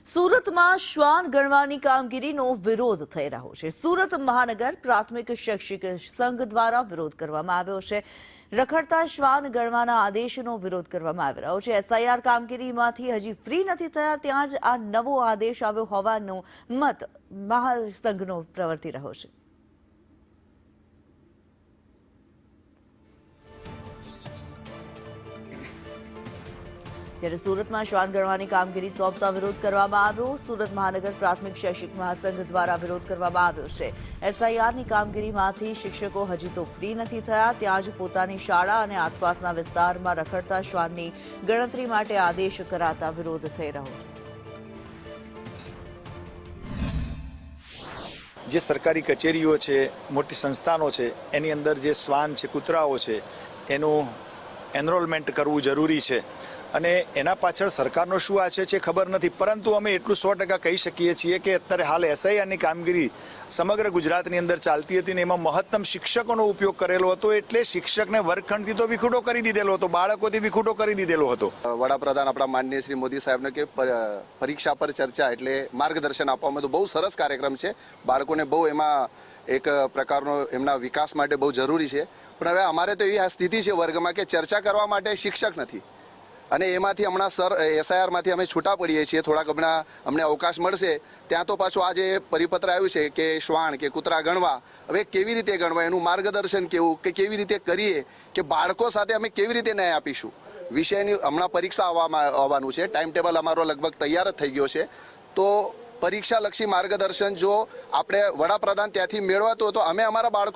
સુરતમાં શ્વાન ગણવાની કામગીરીનો વિરોધ થઈ રહ્યો છે। સુરત મહાનગર પ્રાથમિક શૈક્ષિક સંઘ દ્વારા વિરોધ કરવામાં આવ્યો છે। રખડતા શ્વાન ગણવાના આદેશનો વિરોધ કરવામાં આવી રહ્યો છે। એસઆઈઆર કામગીરીમાંથી હજી ફ્રી નથી થયા ત્યાં જ આ નવો આદેશ આવ્યો હોવાનો મત મહાસંઘનો પ્રવર્તી રહ્યો છે। ત્યારે સુરતમાં શ્વાન ગણવાની કામગીરી સોંપતા વિરોધ કરવામાં આવ્યો। સુરત મહાનગર પ્રાથમિક શૈક્ષિક મહાસંઘ દ્વારા વિરોધ કરવામાં આવ્યો છે। એસઆઈઆરની કામગીરીમાંથી શિક્ષકો હજી તો ફ્રી નથી થયા ત્યાં જ પોતાની શાળા અને આસપાસના વિસ્તારમાં રખડતા શ્વાનની ગણતરી માટે આદેશ કરાતા વિરોધ થઈ રહ્યો છે। જે સરકારી કચેરીઓ છે, મોટી સંસ્થાનો છે, એની અંદર જે શ્વાન છે, કૂતરાઓ છે, એનું એનરોલમેન્ટ કરવું જરૂરી છે અને એના પાછળ સરકારનો શું આશય છે ખબર નથી, પરંતુ અમે એટલું 100% કહી શકીએ છીએ કે અત્યારે હાલ એસઆઈઆરની કામગીરી સમગ્ર ગુજરાતની અંદર ચાલતી હતી ને એમાં મહત્તમ શિક્ષકોનો ઉપયોગ કરેલો હતો, એટલે શિક્ષકને વર્ગખંડથી તો વિખૂટો કરી દીધેલો હતો, બાળકોથી વિખૂટો કરી દીધેલો હતો। વડાપ્રધાન આપણા માનનીય શ્રી મોદી સાહેબને કે પરીક્ષા પર ચર્ચા એટલે માર્ગદર્શન આપવામાં તો બહુ સરસ કાર્યક્રમ છે। બાળકોને બહુ એમાં એક પ્રકારનો એમના વિકાસ માટે બહુ જરૂરી છે, પણ હવે અમારે તો એવી આ સ્થિતિ છે વર્ગમાં કે ચર્ચા કરવા માટે શિક્ષક નથી અને એમાંથી હમણાં એસઆઈઆરમાંથી અમે છૂટા પડીએ છીએ। થોડાક અમને અવકાશ મળશે ત્યાં તો પાછું આ જે પરિપત્ર આવ્યું છે કે શ્વાન કે કૂતરા ગણવા, હવે કેવી રીતે ગણવા એનું માર્ગદર્શન કેવું કે કેવી રીતે કરીએ કે બાળકો સાથે અમે કેવી રીતે ન્યાય આપીશું વિષયની હમણાં પરીક્ષા આવવાનું છે। ટાઈમ ટેબલ અમારો લગભગ તૈયાર જ થઈ ગયો છે, તો પરીક્ષાલક્ષી માર્ગદર્શન જો આપણે વડાપ્રધાન ત્યાંથી મેળવાતું તો અમે અમારા બાળકો